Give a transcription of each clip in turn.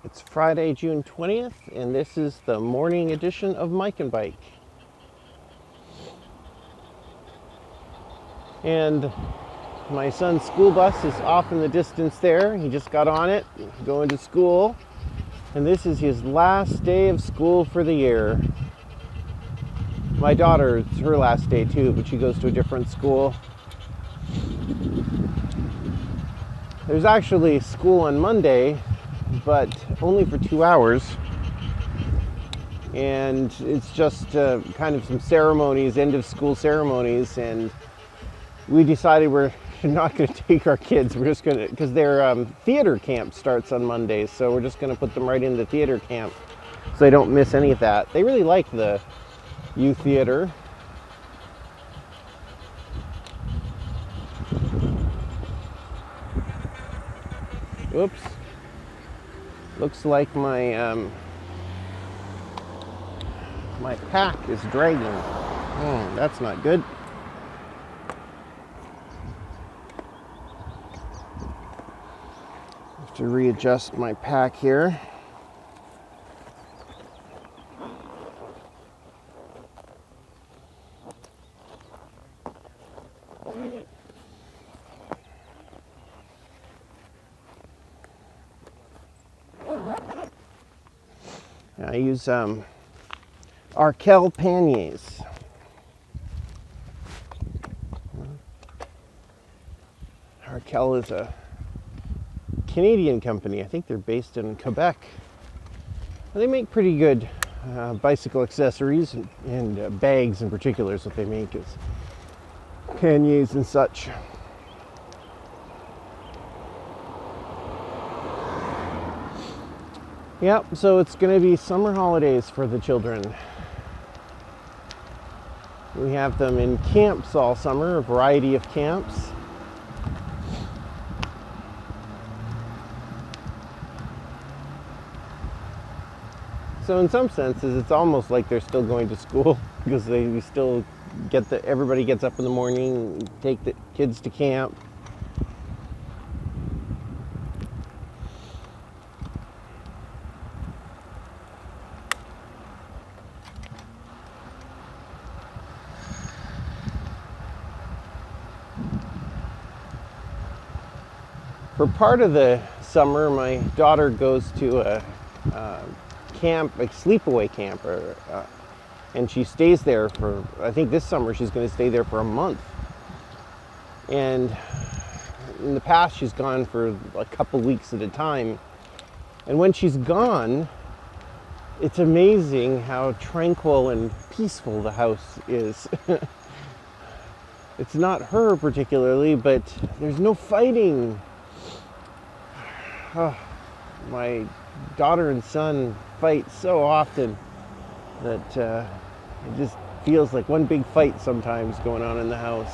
It's Friday, June 20th, and this is the morning edition of MicAndBike. And my son's school bus is off in the distance there. He just got on it, going to school. And this is his last day of school for the year. My daughter, it's her last day too, but she goes to a different school. There's actually school on Monday, but only for 2 hours. And it's just kind of some ceremonies, end of school ceremonies, and we decided we're not going to take our kids. We're just going to, because their theater camp starts on Monday, so we're just going to put them right into theater camp so they don't miss any of that. They really like the youth theater. Oops. Looks like my my pack is dragging. That's not good. Have to readjust my pack here. I use Arkel panniers. Arkel is a Canadian company. I think they're based in Quebec. They make pretty good bicycle accessories and bags in particular is what they make, is panniers and such. Yep, so it's going to be summer holidays for the children. We have them in camps all summer, a variety of camps. So in some senses, it's almost like they're still going to school because they still everybody gets up in the morning, take the kids to camp. For part of the summer, my daughter goes to a camp, like sleepaway camp, and she stays there for, I think this summer she's going to stay there for a month. And in the past she's gone for a couple weeks at a time. And when she's gone, it's amazing how tranquil and peaceful the house is. It's not her particularly, but there's no fighting. Oh, my daughter and son fight so often that it just feels like one big fight sometimes going on in the house.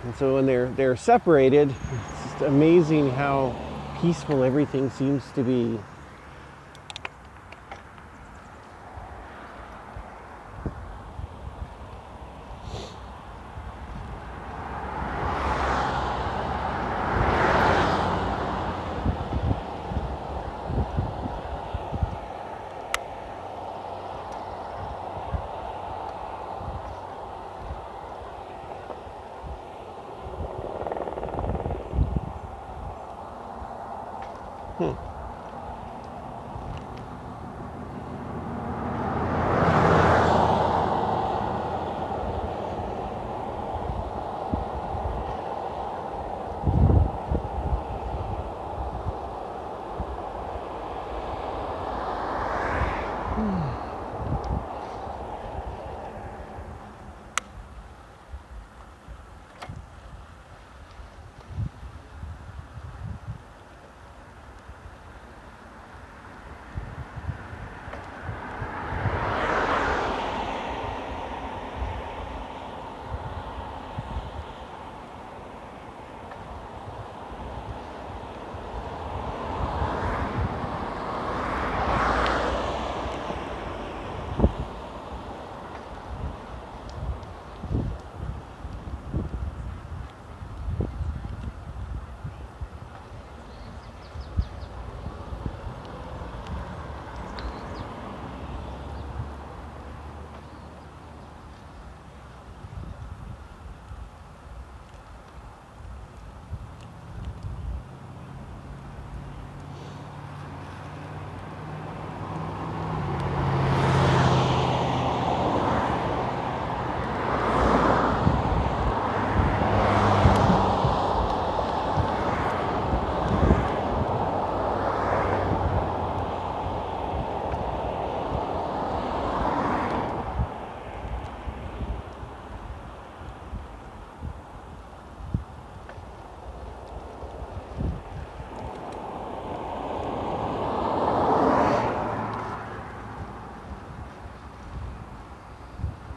And so when they're separated, it's just amazing how peaceful everything seems to be.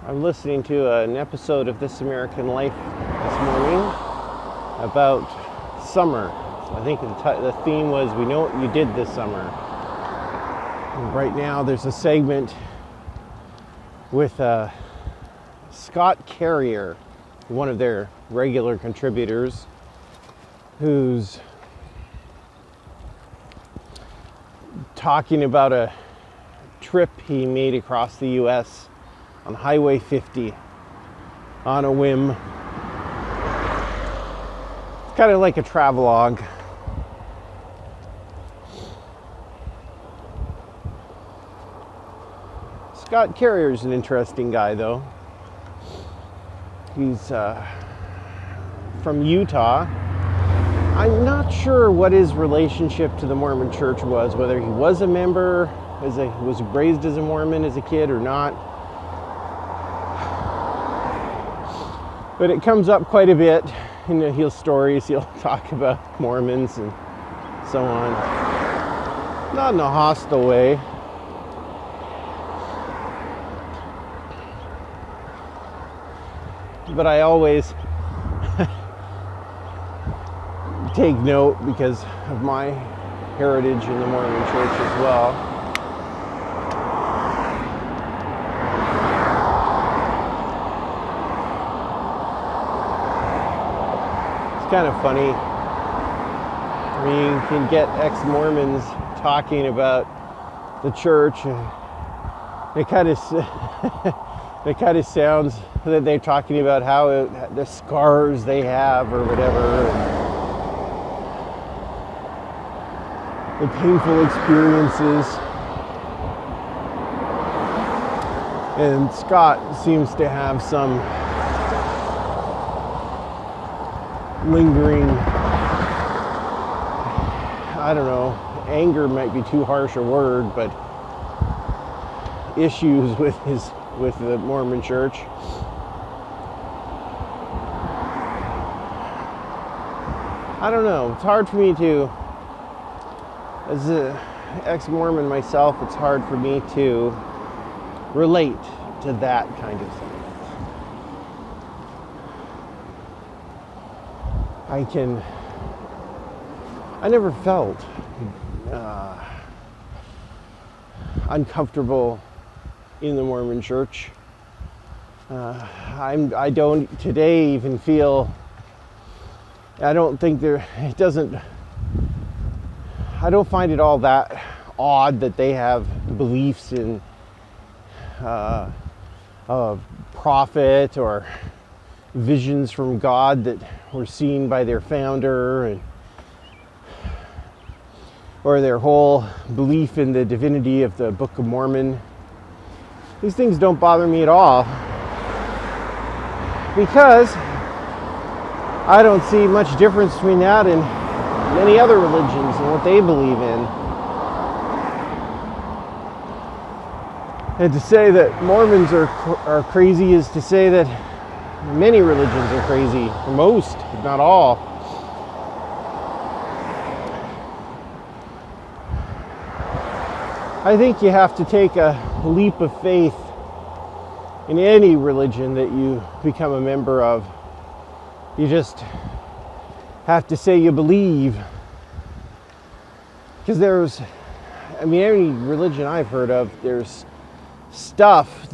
I'm listening to an episode of This American Life this morning about summer. I think the theme was, we know what you did this summer. And right now there's a segment with Scott Carrier, one of their regular contributors, who's talking about a trip he made across the U.S. on Highway 50 on a whim. It's kind of like a travelogue. Scott Carrier's an interesting guy, though. He's from Utah. I'm not sure what his relationship to the Mormon Church was, whether he was a member, was raised as a Mormon as a kid or not. But it comes up quite a bit in his stories. He'll talk about Mormons and so on. Not in a hostile way. But I always take note because of my heritage in the Mormon Church as well. It's kind of funny. I mean, you can get ex-Mormons talking about the church, and it kind of sounds that they're talking about how the scars they have or whatever, and the painful experiences. And Scott seems to have some lingering, I don't know, anger might be too harsh a word, but issues with the Mormon Church. I don't know. It's hard for me to, as an ex-Mormon myself, it's hard for me to relate to that kind of thing. I never felt uncomfortable in the Mormon Church. I don't today even feel, I don't think I don't find it all that odd that they have beliefs in a prophet or visions from God that were seen by their founder, or their whole belief in the divinity of the Book of Mormon. These things don't bother me at all, because I don't see much difference between that and many other religions and what they believe in. And to say that Mormons are crazy is to say that many religions are crazy, or most, if not all. I think you have to take a leap of faith in any religion that you become a member of. You just have to say you believe. Because any religion I've heard of, there's stuff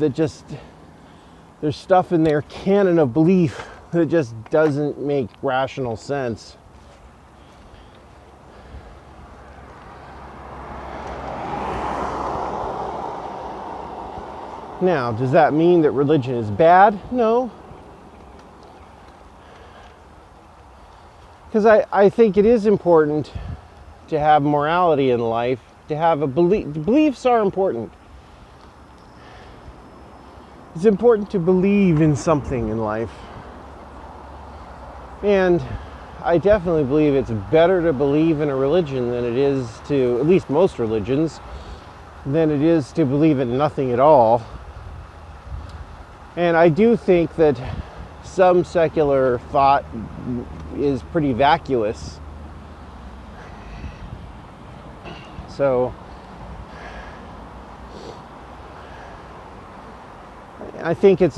in their canon of belief that just doesn't make rational sense. Now, does that mean that religion is bad? No. Because I think it is important to have morality in life, to have a belief. Beliefs are important. It's important to believe in something in life. And I definitely believe it's better to believe in a religion than it is to, at least most religions, than it is to believe in nothing at all. And I do think that some secular thought is pretty vacuous. So I think it's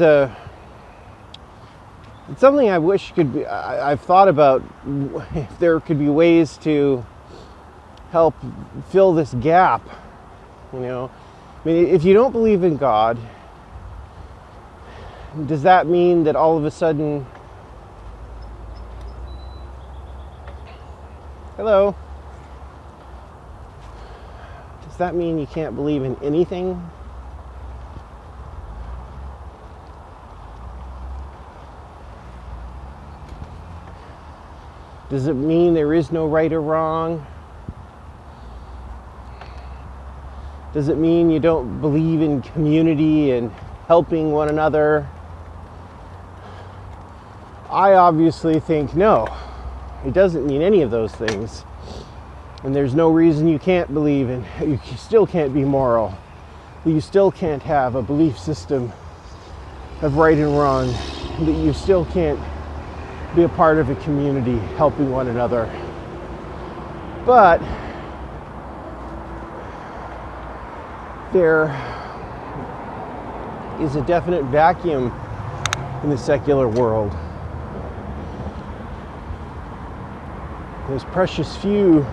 something I wish could be. I've thought about if there could be ways to help fill this gap. You know, I mean, if you don't believe in God, does that mean that all of a sudden, hello? Does that mean you can't believe in anything? Does it mean there is no right or wrong? Does it mean you don't believe in community and helping one another? I obviously think no. It doesn't mean any of those things. And there's no reason you can't believe in, you still can't be moral. You still can't have a belief system of right and wrong. That you still can't be a part of a community helping one another. But there is a definite vacuum in the secular world. There's precious few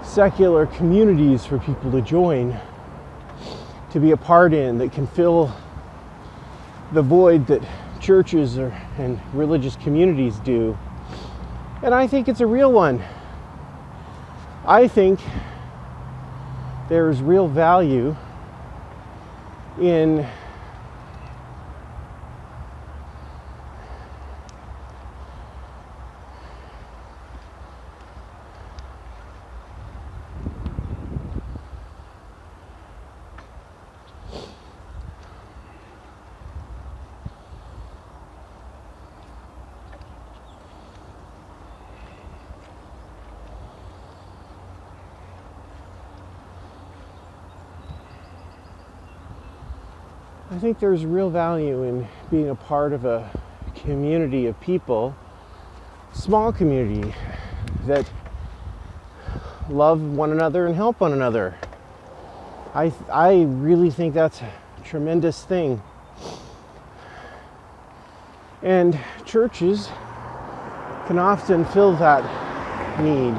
secular communities for people to join, to be a part in, that can fill the void that churches and religious communities do. And I think it's a real one. I think there is real value in I think there's real value in being a part of a community of people, small community, that love one another and help one another. I really think that's a tremendous thing. And churches can often fill that need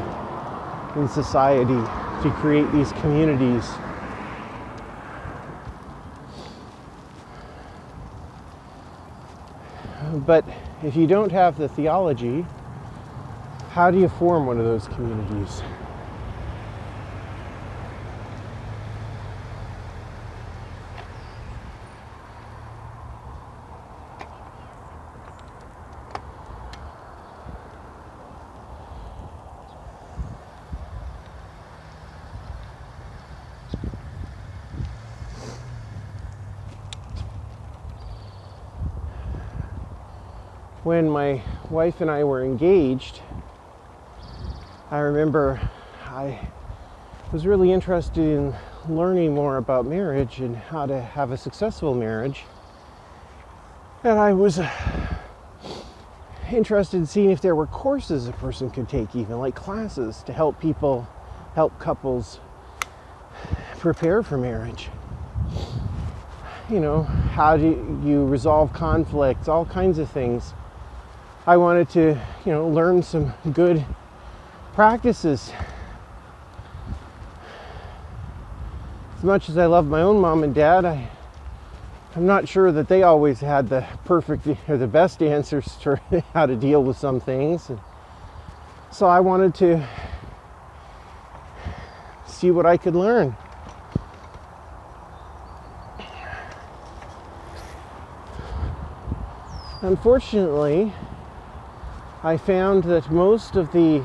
in society to create these communities. But if you don't have the theology, how do you form one of those communities? When my wife and I were engaged, I remember I was really interested in learning more about marriage and how to have a successful marriage. And I was interested in seeing if there were courses a person could take, even like classes, to help couples prepare for marriage. You know, how do you resolve conflicts, all kinds of things. I wanted to, learn some good practices. As much as I love my own mom and dad, I'm not sure that they always had the perfect or the best answers to how to deal with some things. And so I wanted to see what I could learn. Unfortunately, I found that most of the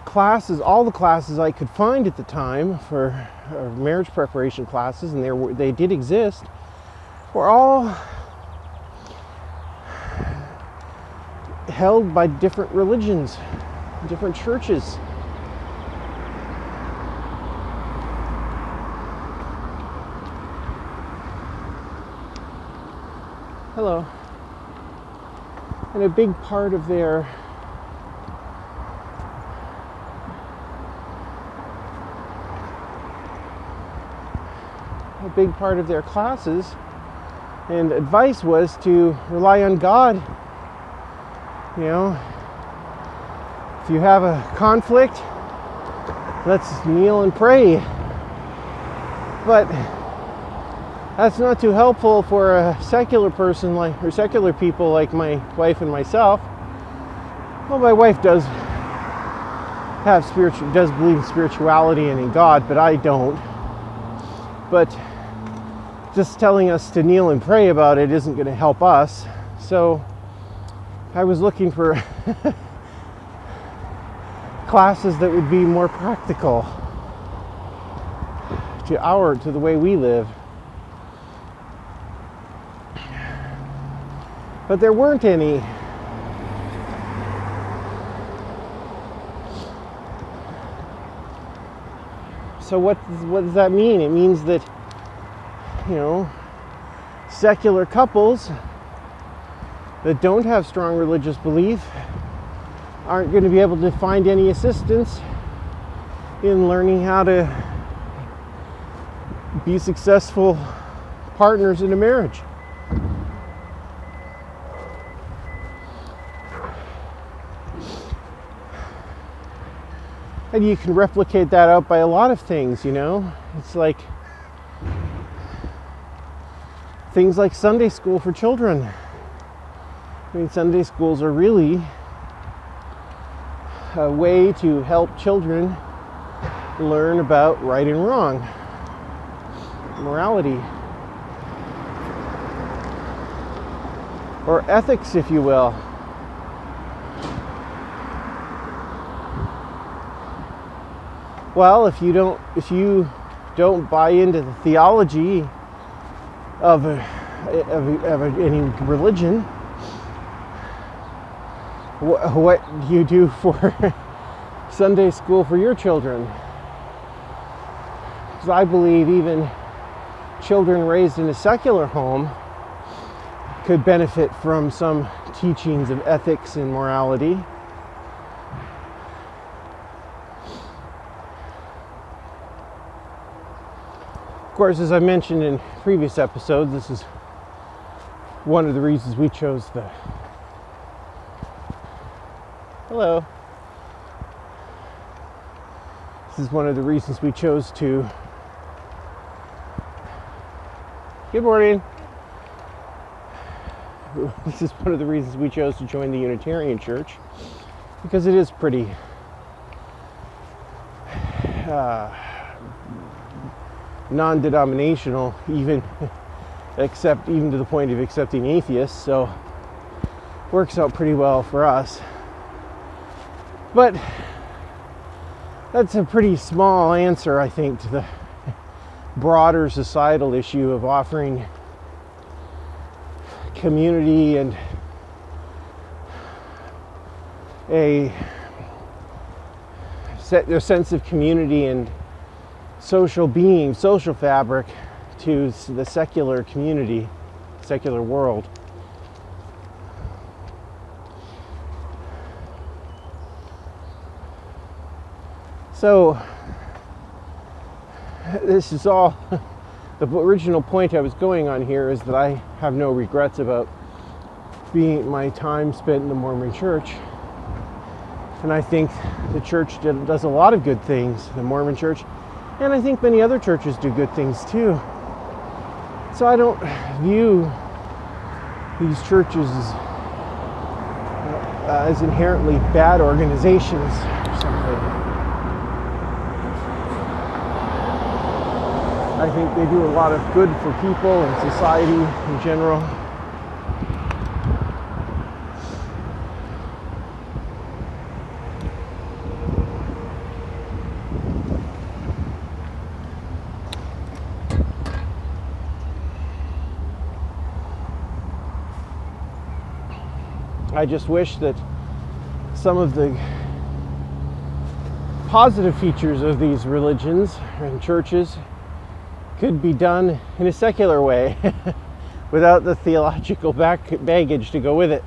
classes, all the classes I could find at the time for marriage preparation classes, and they did exist, were all held by different religions, different churches. Hello. And a big part of their a big part of their classes, and advice was to rely on God. You know, if you have a conflict, let's kneel and pray. But that's not too helpful for a secular person or secular people like my wife and myself. Well, my wife does believe in spirituality and in God, but I don't. But just telling us to kneel and pray about it isn't going to help us. So I was looking for classes that would be more practical to the way we live. But there weren't any. So what does that mean? It means that, you know, secular couples that don't have strong religious belief aren't going to be able to find any assistance in learning how to be successful partners in a marriage. And you can replicate that out by a lot of things, you know. It's like things like Sunday school for children. I mean, Sunday schools are really a way to help children learn about right and wrong, morality, or ethics, if you will. Well, if you don't buy into the theology of any religion, what do you do for Sunday school for your children? Because I believe even children raised in a secular home could benefit from some teachings of ethics and morality. Of course, as I mentioned in previous episodes, this is one of the reasons we chose Hello. This is one of the reasons we chose to... Good morning. This is one of the reasons we chose to join the Unitarian Church, because it is pretty non-denominational, even to the point of accepting atheists, so works out pretty well for us. But that's a pretty small answer, I think, to the broader societal issue of offering community and a sense of community and social being, social fabric to the secular community, secular world. So this is all, the original point I was going on here is that I have no regrets about my time spent in the Mormon Church. And I think the church does a lot of good things, the Mormon Church, and I think many other churches do good things too. So I don't view these churches as inherently bad organizations or something. I think they do a lot of good for people and society in general. I just wish that some of the positive features of these religions and churches could be done in a secular way without the theological baggage to go with it.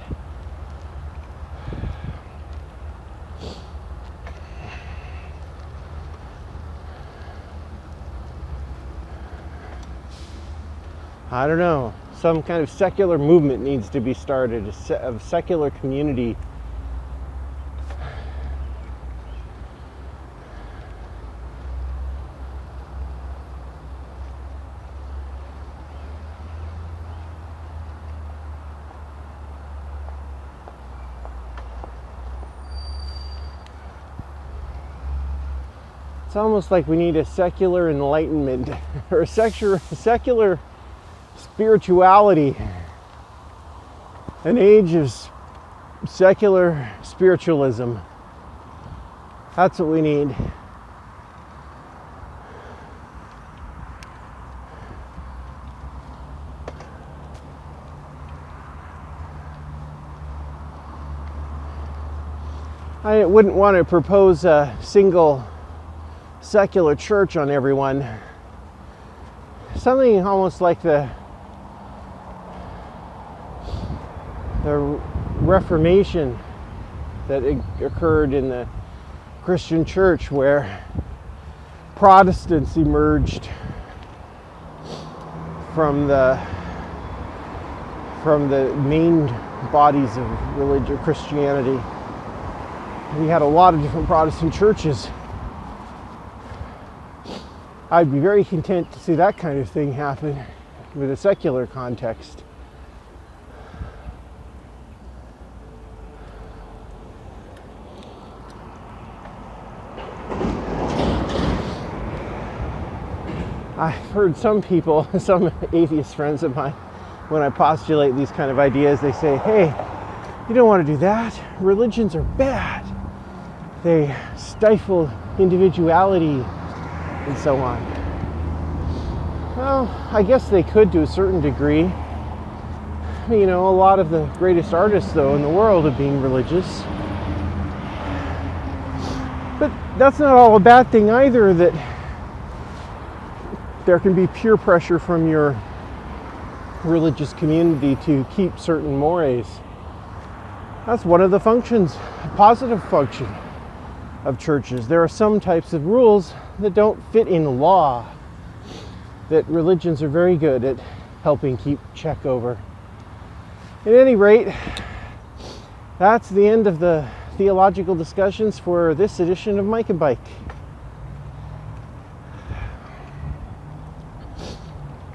I don't know, some kind of secular movement needs to be started, a secular community. It's almost like we need a secular enlightenment or a secular spirituality, an age of secular spiritualism. That's what we need. I wouldn't want to propose a single secular church on everyone. Something almost like the Reformation that occurred in the Christian church, where Protestants emerged from the main bodies of religion, Christianity. We had a lot of different Protestant churches. I'd be very content to see that kind of thing happen with a secular context. I've heard some people, some atheist friends of mine, when I postulate these kind of ideas, they say, hey, you don't want to do that. Religions are bad. They stifle individuality and so on. Well, I guess they could to a certain degree. You know, a lot of the greatest artists, though, in the world are being religious. But that's not all a bad thing either, that there can be peer pressure from your religious community to keep certain mores. That's one of the functions, a positive function of churches. There are some types of rules that don't fit in law that religions are very good at helping keep check over. At any rate, that's the end of the theological discussions for this edition of MicAndBike.